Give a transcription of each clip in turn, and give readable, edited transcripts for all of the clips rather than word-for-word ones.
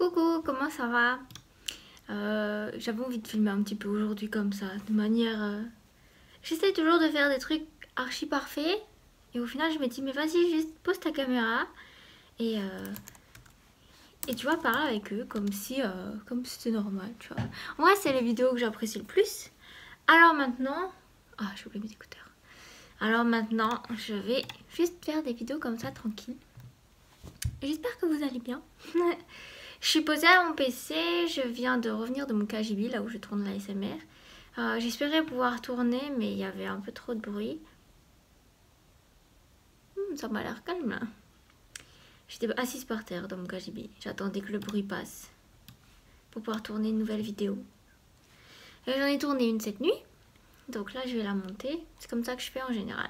Coucou, comment ça va? J'avais envie de filmer un petit peu aujourd'hui comme ça, de manière... J'essaie toujours de faire des trucs archi parfaits. Et au final, je me dis, mais vas-y, juste pose ta caméra. Et, euh, et tu vas parler avec eux comme si c'était normal, tu vois. Moi, c'est les vidéos que j'apprécie le plus. Alors maintenant... Ah, j'ai oublié mes écouteurs. Alors maintenant, je vais juste faire des vidéos comme ça, tranquille. J'espère que vous allez bien. Je suis posée à mon PC, je viens de revenir de mon KGB, là où je tourne la SMR. J'espérais pouvoir tourner, mais il y avait un peu trop de bruit. Ça m'a l'air calme là. J'étais assise par terre dans mon KGB. J'attendais que le bruit passe pour pouvoir tourner une nouvelle vidéo. Et j'en ai tourné une cette nuit, donc là je vais la monter. C'est comme ça que je fais en général.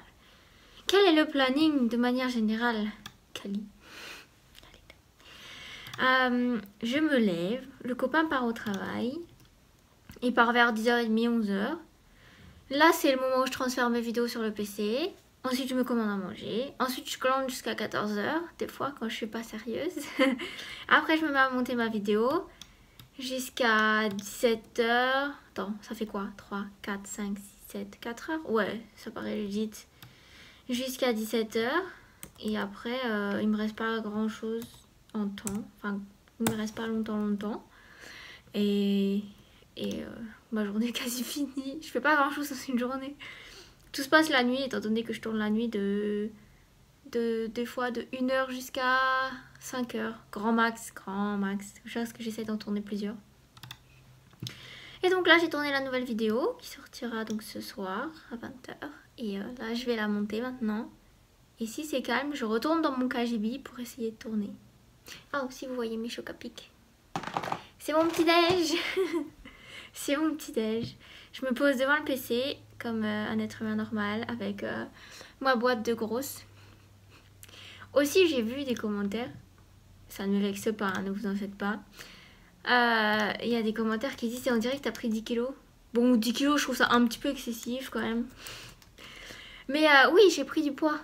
Quel est le planning de manière générale, Kali? Je me lève, le copain part au travail, il part vers 10h30, 11h. Là, c'est le moment où je transfère mes vidéos sur le PC. Ensuite, je me commande à manger. Ensuite, je commande jusqu'à 14h, des fois quand je suis pas sérieuse. Après, je me mets à monter ma vidéo jusqu'à 17h. Attends, ça fait quoi? 3, 4, 5, 6, 7, 4 heures? Ouais, ça paraît legit. Jusqu'à 17h. Et après, il me reste pas grand chose en temps. Enfin, il me reste pas longtemps. Et ma journée est quasi finie. Je fais pas grand chose dans une journée. Tout se passe la nuit, étant donné que je tourne la nuit des fois de 1h jusqu'à 5h. Grand max. Chose que j'essaie d'en tourner plusieurs. Et donc là, j'ai tourné la nouvelle vidéo qui sortira donc ce soir à 20h. Et là, je vais la monter maintenant. Et si c'est calme, je retourne dans mon KGB pour essayer de tourner. Ah, aussi, vous voyez mes chocs à pic. C'est mon petit déj. C'est mon petit déj. Je me pose devant le PC comme un être humain normal avec ma boîte de grosses. Aussi, j'ai vu des commentaires. Ça ne me vexe pas, hein, ne vous en faites pas. Il y a des commentaires qui disent on dirait que t'as pris 10 kilos. Bon, 10 kilos, je trouve ça un petit peu excessif quand même. Mais oui, j'ai pris du poids.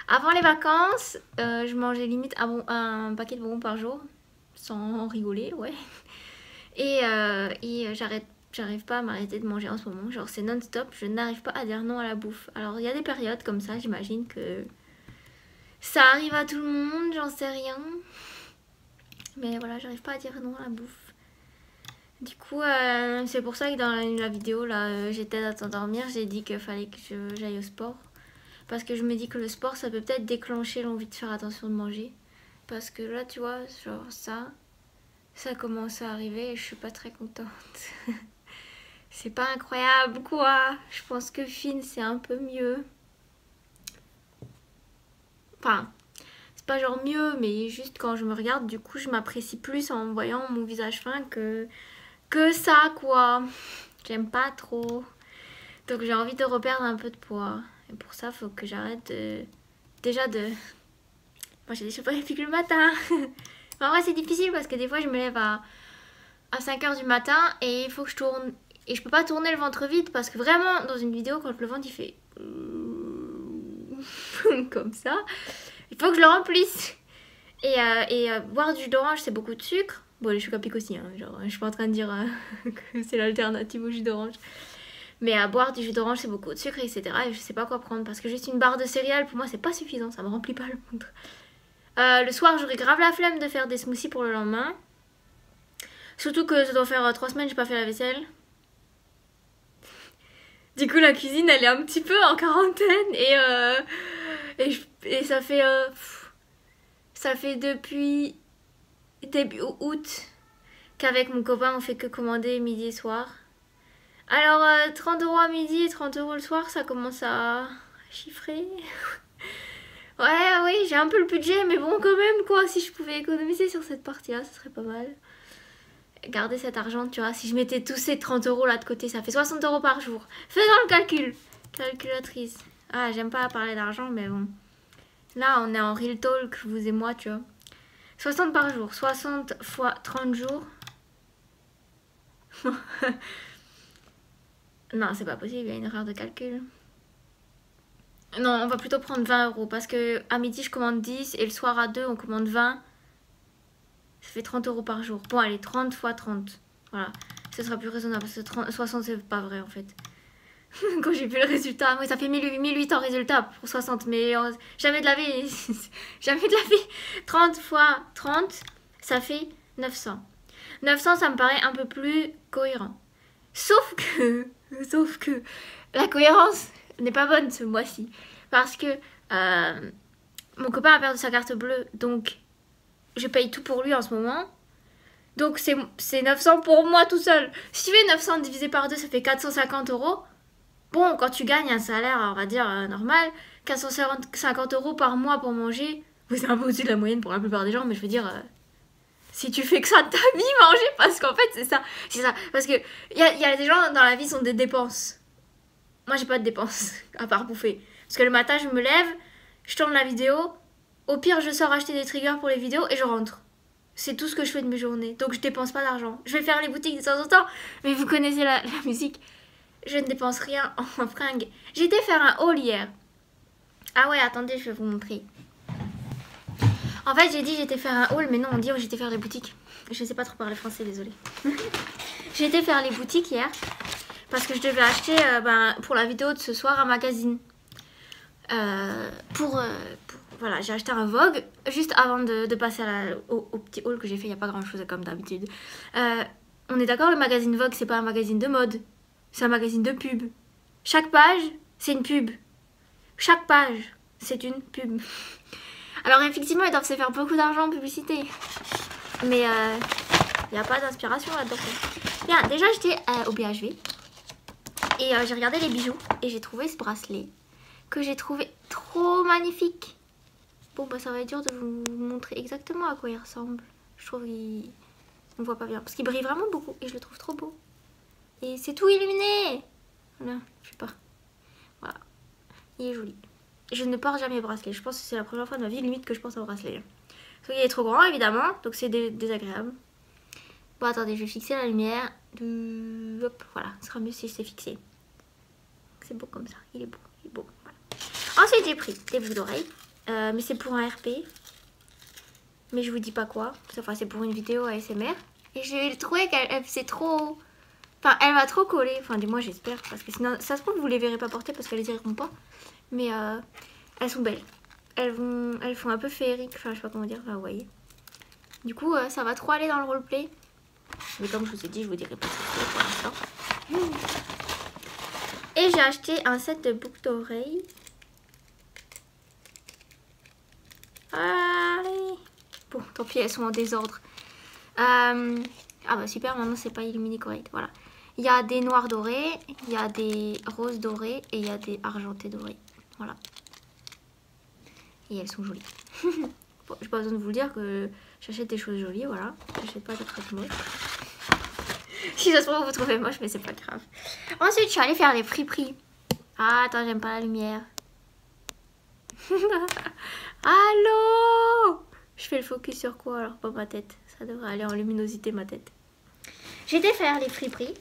Avant les vacances, je mangeais limite un paquet de bonbons par jour. Sans rigoler, ouais. Et j'arrive pas à m'arrêter de manger en ce moment. Genre c'est non-stop, je n'arrive pas à dire non à la bouffe. Alors il y a des périodes comme ça, j'imagine que ça arrive à tout le monde, j'en sais rien. Mais voilà, j'arrive pas à dire non à la bouffe. Du coup, c'est pour ça que dans la vidéo, là, j'étais à t'endormir, j'ai dit qu'il fallait que j'aille au sport. Parce que je me dis que le sport, ça peut peut-être déclencher l'envie de faire attention de manger. Parce que là, tu vois, genre ça commence à arriver et je suis pas très contente. C'est pas incroyable quoi. Je pense que Finn c'est un peu mieux. Enfin, c'est pas genre mieux, mais juste quand je me regarde, du coup je m'apprécie plus en voyant mon visage fin que ça quoi. J'aime pas trop. Donc j'ai envie de reperdre un peu de poids. Et pour ça, faut que j'arrête déjà de... Moi j'ai des cheveux depuis le matin. En vrai c'est difficile parce que des fois je me lève à 5h du matin et il faut que je tourne. Et je peux pas tourner le ventre vide parce que vraiment dans une vidéo quand le ventre il fait comme ça, il faut que je le remplisse. Et boire du jus d'orange c'est beaucoup de sucre. Bon les chocs à pic aussi, hein, genre je suis pas en train de dire que c'est l'alternative au jus d'orange. Mais à boire du jus d'orange c'est beaucoup de sucre etc. Et je sais pas quoi prendre parce que juste une barre de céréales pour moi c'est pas suffisant, ça me remplit pas le ventre. Le soir j'aurais grave la flemme de faire des smoothies pour le lendemain. Surtout que ça doit faire 3 semaines que j'ai pas fait la vaisselle. Du coup la cuisine elle est un petit peu en quarantaine et ça fait depuis début août qu'avec mon copain on fait que commander midi et soir. Alors 30 € à midi et 30 € le soir ça commence à chiffrer. Ouais oui j'ai un peu le budget mais bon quand même quoi, si je pouvais économiser sur cette partie là ça serait pas mal. Garder cet argent, tu vois, si je mettais tous ces 30 € là de côté, ça fait 60 € par jour. Faisons le calcul. Calculatrice. Ah, j'aime pas parler d'argent, mais bon. Là, on est en real talk, vous et moi, tu vois. 60 par jour. 60 fois 30 jours. Non, c'est pas possible, il y a une erreur de calcul. Non, on va plutôt prendre 20 € parce que à midi, je commande 10 et le soir à 2, on commande 20. Ça fait 30 € par jour. Bon, allez, 30 fois 30. Voilà. Ce sera plus raisonnable parce que 60, c'est pas vrai en fait. Quand j'ai vu le résultat, oui, ça fait 1800 résultats pour 60, mais jamais de la vie. Jamais de la vie. 30 fois 30, ça fait 900. 900, ça me paraît un peu plus cohérent. Sauf que la cohérence n'est pas bonne ce mois-ci. Parce que mon copain a perdu sa carte bleue, donc je paye tout pour lui en ce moment. Donc c'est 900 pour moi tout seul. Si tu fais 900 divisé par 2, ça fait 450 €. Bon, quand tu gagnes un salaire, on va dire, normal, 450 € par mois pour manger, c'est un peu au-dessus de la moyenne pour la plupart des gens, mais je veux dire, si tu fais que ça de ta vie, manger, parce qu'en fait, c'est ça. Parce que y a des gens dans la vie qui sont des dépenses. Moi, j'ai pas de dépenses, à part bouffer. Parce que le matin, je me lève, je tourne la vidéo, au pire, je sors acheter des triggers pour les vidéos et je rentre. C'est tout ce que je fais de mes journées. Donc, je dépense pas d'argent. Je vais faire les boutiques de temps en temps, mais vous connaissez la musique. Je ne dépense rien en fringues. J'ai été faire un haul hier. Ah ouais, attendez, je vais vous montrer. En fait, j'ai dit j'étais faire un haul, mais non, on dit j'étais faire les boutiques. Je sais pas trop parler français, désolée. J'ai été faire les boutiques hier parce que je devais acheter pour la vidéo de ce soir un magazine. Voilà, j'ai acheté un Vogue juste avant de passer au petit haul que j'ai fait. Il n'y a pas grand chose comme d'habitude. On est d'accord, le magazine Vogue, c'est pas un magazine de mode. C'est un magazine de pub. Chaque page, c'est une pub. Chaque page, c'est une pub. Alors effectivement, ils doivent se faire beaucoup d'argent en publicité. Mais il n'y a pas d'inspiration là-dedans. Bien, déjà j'étais au BHV. Et j'ai regardé les bijoux. Et j'ai trouvé ce bracelet. Que j'ai trouvé trop magnifique. Bon, bah ça va être dur de vous montrer exactement à quoi il ressemble. Je trouve qu'il... On voit pas bien. Parce qu'il brille vraiment beaucoup. Et je le trouve trop beau. Et c'est tout illuminé. Voilà, je sais pas. Voilà. Il est joli. Je ne porte jamais bracelet. Je pense que c'est la première fois de ma vie limite que je pense au bracelet. Parce qu'il est trop grand évidemment. Donc c'est désagréable. Bon attendez, je vais fixer la lumière. Hop, voilà. Ce sera mieux si c'est fixé. C'est beau comme ça. Il est beau. Il est beau. Voilà. Ensuite j'ai pris des boucles d'oreilles. Mais c'est pour un RP. Mais je vous dis pas quoi. Enfin c'est pour une vidéo ASMR. Et j'ai trouvé qu'elle faisait trop... Enfin, elle va trop coller. Enfin, du moins, j'espère. Parce que sinon, ça se trouve, vous les verrez pas porter parce qu'elles les iront pas. Mais elles sont belles. Elles font un peu féerique. Enfin, je sais pas comment dire. Enfin, vous voyez. Du coup, ça va trop aller dans le roleplay. Mais comme je vous ai dit, je vous dirai pas ce que c'est pour l'instant. Et j'ai acheté un set de boucles d'oreilles. Allez. Bon, tant pis, elles sont en désordre. Ah bah super, maintenant c'est pas illuminé correct. Voilà. Il y a des noirs dorés, il y a des roses dorés et il y a des argentés dorés. Voilà. Et elles sont jolies. Bon, j'ai pas besoin de vous le dire que j'achète des choses jolies, voilà. J'achète pas des trucs moches. Si ça se trouve vous trouvez moche, mais c'est pas grave. Ensuite, je suis allée faire les friperies. Ah, attends, j'aime pas la lumière. Allô? Je fais le focus sur quoi alors? Pas ma tête. Ça devrait aller en luminosité ma tête. J'ai été faire les friperies.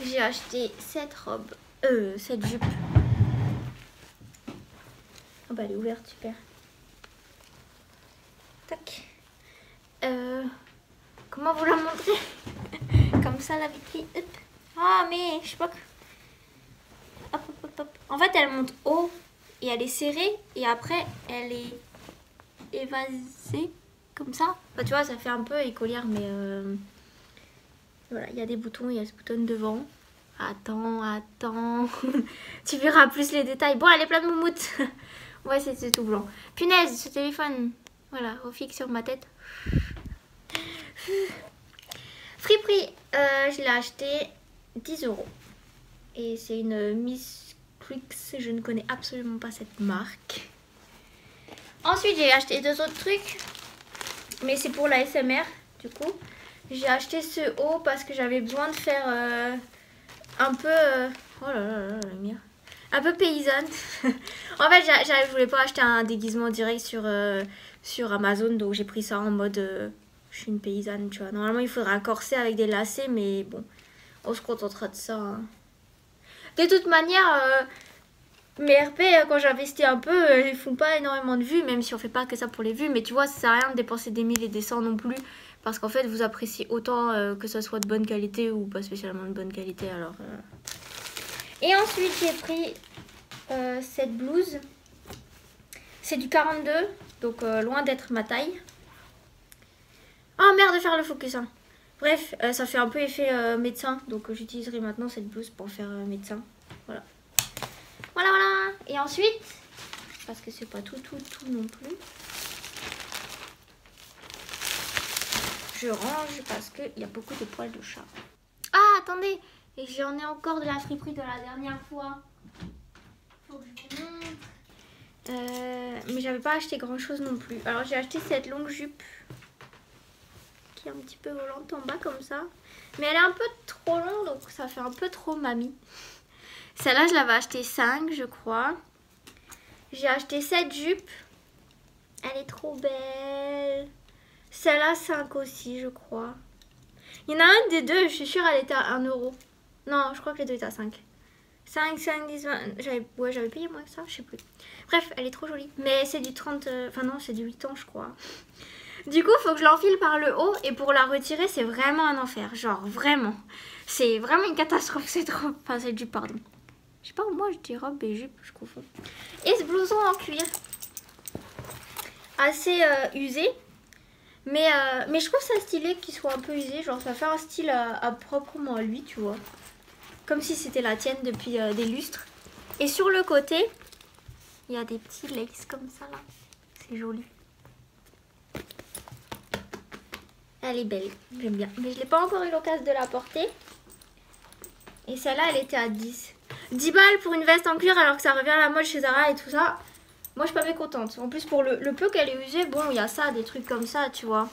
J'ai acheté cette robe, cette jupe. Oh bah elle est ouverte, super. Tac. Comment vous la montrer? Comme ça la vitrine. Hop. Ah mais je sais pas. Hop, hop, hop, hop. En fait elle monte haut et elle est serrée et après elle est évasée comme ça. Enfin, tu vois, ça fait un peu écolière, mais voilà, il y a des boutons, il y a ce bouton devant. Attends. Tu verras plus les détails. Bon, elle est pleine de moumoutes. Ouais, c'est tout blanc. Punaise, ce téléphone. Voilà, refixe sur ma tête. Friperie, je l'ai acheté 10 €. Et c'est une Miss Crix. Je ne connais absolument pas cette marque. Ensuite, j'ai acheté 2 autres trucs. Mais c'est pour la SMR, du coup. J'ai acheté ce haut parce que j'avais besoin de faire un peu... oh là là là, la lumière. Un peu paysanne. En fait, je voulais pas acheter un déguisement direct sur Amazon. Donc j'ai pris ça en mode... je suis une paysanne, tu vois. Normalement, il faudrait un corset avec des lacets. Mais bon, on se contentera de ça. Hein. De toute manière... Mes RP, quand j'investis un peu, ils font pas énormément de vues, même si on fait pas que ça pour les vues. Mais tu vois, ça sert à rien de dépenser des 1000 et des 100 non plus. Parce qu'en fait, vous appréciez autant que ça soit de bonne qualité ou pas spécialement de bonne qualité. Alors, Et ensuite, j'ai pris cette blouse. C'est du 42, donc loin d'être ma taille. Oh merde de faire le focus. Hein. Bref, ça fait un peu effet médecin. Donc j'utiliserai maintenant cette blouse pour faire médecin. Voilà. Voilà, voilà. Et ensuite, parce que c'est pas tout non plus. Je range parce qu'il y a beaucoup de poils de chat. Ah, attendez. Et j'en ai encore de la friperie de la dernière fois. Faut que je vous montre. Mais j'avais pas acheté grand chose non plus. Alors j'ai acheté cette longue jupe. Qui est un petit peu volante en bas comme ça. Mais elle est un peu trop longue donc ça fait un peu trop mamie. Celle-là je l'avais acheté 5 je crois. J'ai acheté cette jupe. Elle est trop belle. Celle-là 5 aussi je crois. Il y en a un des deux, je suis sûre elle était à 1 euro. Non je crois que les deux étaient à 5. 5, 10, 20. J'avais payé moins que ça, je sais plus. Bref, elle est trop jolie. Mais c'est du 30. Enfin, non, c'est du 8 ans, je crois. Du coup, il faut que je l'enfile par le haut. Et pour la retirer, c'est vraiment un enfer. Genre, vraiment. C'est vraiment une catastrophe, cette robe. Enfin, cette jupe, pardon. Je sais pas, moi, je dis robe et jupe, je confonds. Et ce blouson en cuir. Assez usé. Mais je trouve ça stylé qu'il soit un peu usé. Genre, ça fait un style à proprement à lui, tu vois. Comme si c'était la tienne depuis des lustres. Et sur le côté, il y a des petits laces comme ça là. C'est joli. Elle est belle, j'aime bien. Mais je n'ai pas encore eu l'occasion de la porter. Et celle-là, elle était à 10. 10 balles pour une veste en cuir alors que ça revient à la mode chez Zara et tout ça. Moi, je suis pas mécontente. En plus, pour le peu qu'elle est usée, bon, il y a ça, des trucs comme ça, tu vois.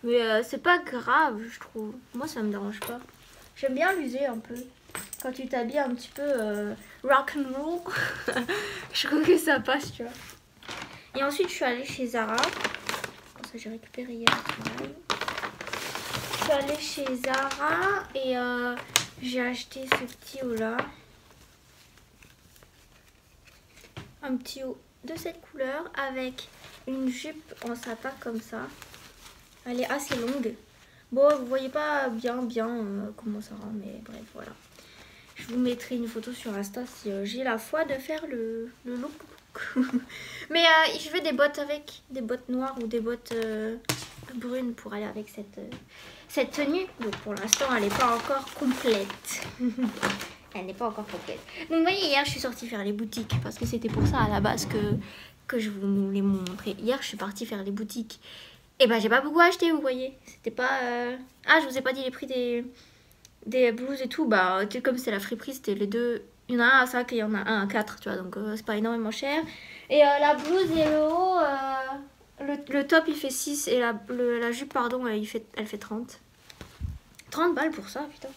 Mais c'est pas grave, je trouve. Moi, ça me dérange pas. J'aime bien l'user un peu. Quand tu t'habilles un petit peu rock and roll, je trouve que ça passe, tu vois. Et ensuite, je suis allée chez Zara. Pour ça, j'ai récupéré hier au travail. Je suis allée chez Zara et j'ai acheté ce petit haut là. Un petit haut de cette couleur avec une jupe en satin comme ça. Elle est assez longue. Bon, vous voyez pas bien comment ça rend, mais bref, voilà. Je vous mettrai une photo sur Insta si j'ai la foi de faire le look. Mais je veux des bottes avec, des bottes noires ou des bottes brunes pour aller avec cette tenue. Donc pour l'instant, elle n'est pas encore complète. Elle n'est pas encore complète. Donc vous voyez, hier, je suis sortie faire les boutiques parce que c'était pour ça à la base que je voulais vous montrer. Hier, je suis partie faire les boutiques. Et ben, j'ai pas beaucoup acheté, vous voyez. C'était pas... Ah, je vous ai pas dit les prix des blouses et tout. Bah, comme c'est la friperie, c'était les deux. Il y en a un à 5 et il y en a un à 4, tu vois. Donc, c'est pas énormément cher. Et la blouse et le haut, le top, il fait 6. Et la jupe, pardon, elle fait 30. 30 balles pour ça, putain.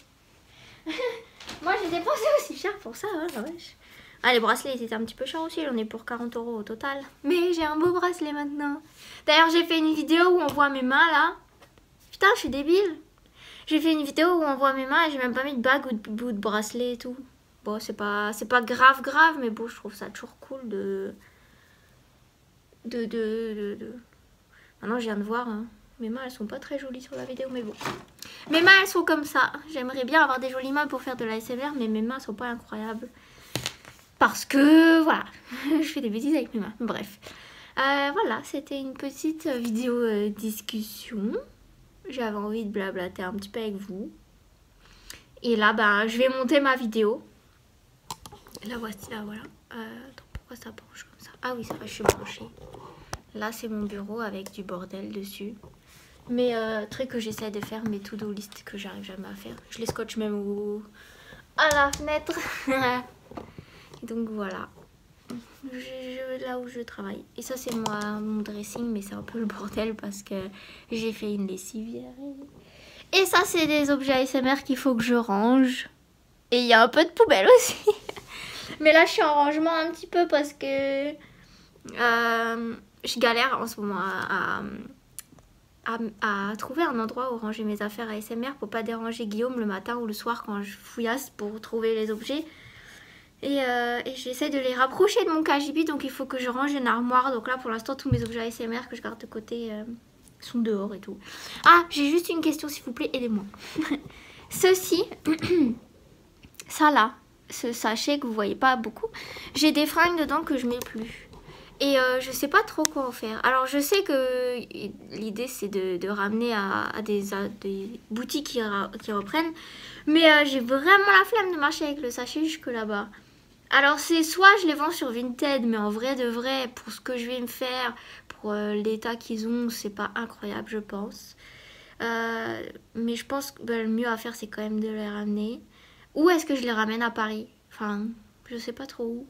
Moi, j'ai dépensé aussi cher pour ça, hein, la vache. Ah, les bracelets étaient un petit peu chers aussi, j'en ai pour 40 € au total. Mais j'ai un beau bracelet maintenant. D'ailleurs, j'ai fait une vidéo où on voit mes mains là. Putain, je suis débile. J'ai fait une vidéo où on voit mes mains et j'ai même pas mis de bague ou de bout de bracelet et tout. Bon, c'est pas grave, mais bon, je trouve ça toujours cool de... Maintenant, je viens de voir, hein. Mes mains, elles sont pas très jolies sur la vidéo, mais bon. Mes mains, elles sont comme ça. J'aimerais bien avoir des jolies mains pour faire de la l'ASMR, mais mes mains sont pas incroyables. Parce que, voilà, je fais des bêtises avec mes mains. Bref. Voilà, c'était une petite vidéo discussion. J'avais envie de blablater un petit peu avec vous. Et là, bah, je vais monter ma vidéo. La voici, là, voilà. Attends, pourquoi ça branche comme ça? Ah oui, ça va, je suis branchée. Là, c'est mon bureau avec du bordel dessus. Mais truc que j'essaie de faire, mes to-do list que j'arrive jamais à faire. Je les scotche même à la fenêtre. Et donc voilà. Là où je travaille. Et ça, c'est mon dressing, mais c'est un peu le bordel parce que j'ai fait une lessivière. Et ça, c'est des objets ASMR qu'il faut que je range. Et il y a un peu de poubelle aussi. Mais là, je suis en rangement un petit peu parce que je galère en ce moment à trouver un endroit où ranger mes affaires ASMR pour pas déranger Guillaume le matin ou le soir quand je fouillasse pour trouver les objets. Et j'essaie de les rapprocher de mon KGB, donc il faut que je range une armoire. Donc là pour l'instant tous mes objets ASMR que je garde de côté sont dehors et tout. Ah, j'ai juste une question s'il vous plaît, aidez-moi. Ceci, ça là, ce sachet que vous voyez pas beaucoup, j'ai des fringues dedans que je mets plus. Et je sais pas trop quoi en faire. Alors je sais que l'idée c'est de ramener à des boutiques qui reprennent. Mais j'ai vraiment la flemme de marcher avec le sachet jusque là-bas. Alors c'est soit je les vends sur Vinted, mais en vrai de vrai, pour ce que je vais me faire, pour l'état qu'ils ont, c'est pas incroyable je pense. Mais je pense que le mieux à faire c'est quand même de les ramener. Ou est-ce que je les ramène à Paris? Enfin, je sais pas trop où.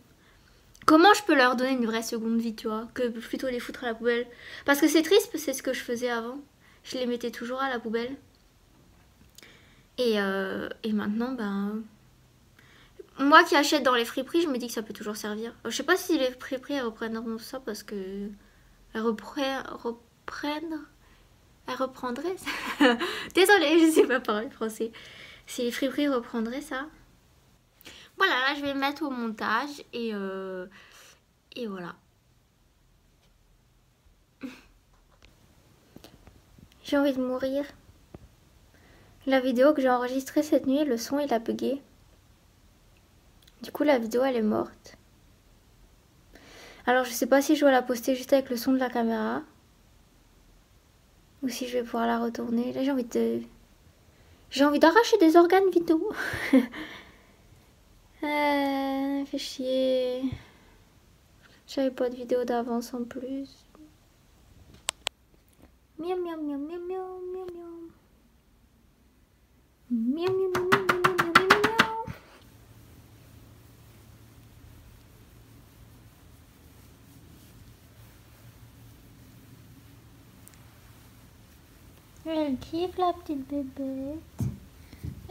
Comment je peux leur donner une vraie seconde vie, tu vois, que plutôt les foutre à la poubelle? Parce que c'est triste, c'est ce que je faisais avant. Je les mettais toujours à la poubelle. Et maintenant, ben... Moi qui achète dans les friperies, je me dis que ça peut toujours servir. Je sais pas si les friperies elles reprendront ça parce que... Elles reprendraient ça. Désolée, je sais pas parler français. Si les friperies reprendraient ça. Voilà, là je vais le mettre au montage et voilà. J'ai envie de mourir. La vidéo que j'ai enregistrée cette nuit, le son il a bugué. Du coup la vidéo elle est morte. Alors je sais pas si je dois la poster juste avec le son de la caméra. Ou si je vais pouvoir la retourner. Là j'ai envie d'arracher des organes vitaux. Fait chier. J'avais pas de vidéo d'avance en plus. Miam miam miam miam miam miam miam. Miam miam miam miam miam miam miam miam. Elle kiffe la petite bébête.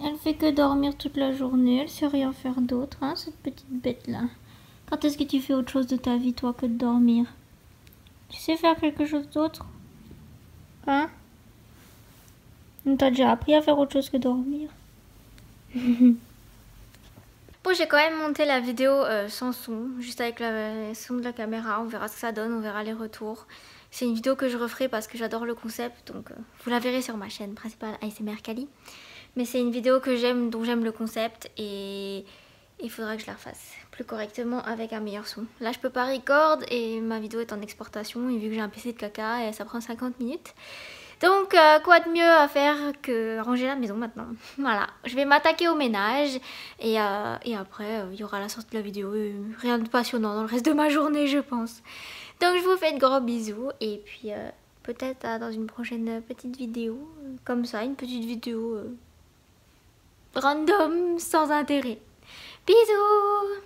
Elle fait que dormir toute la journée, elle sait rien faire d'autre, hein, cette petite bête là. Quand est-ce que tu fais autre chose de ta vie, toi, que de dormir? Tu sais faire quelque chose d'autre? Hein? On t'a déjà appris à faire autre chose que dormir. Bon, j'ai quand même monté la vidéo sans son, juste avec le son de la caméra. On verra ce que ça donne, on verra les retours. C'est une vidéo que je referai parce que j'adore le concept, donc vous la verrez sur ma chaîne principale ASMR Kali. Mais c'est une vidéo que j'aime, dont j'aime le concept et il faudra que je la refasse plus correctement avec un meilleur son. Là je peux pas record et ma vidéo est en exportation et vu que j'ai un PC de caca et ça prend 50 minutes. Donc quoi de mieux à faire que ranger la maison maintenant. Voilà, je vais m'attaquer au ménage et après il y aura la sortie de la vidéo. Rien de passionnant dans le reste de ma journée je pense. Donc je vous fais de gros bisous et puis peut-être dans une prochaine petite vidéo comme ça, une petite vidéo random sans intérêt. Bisous!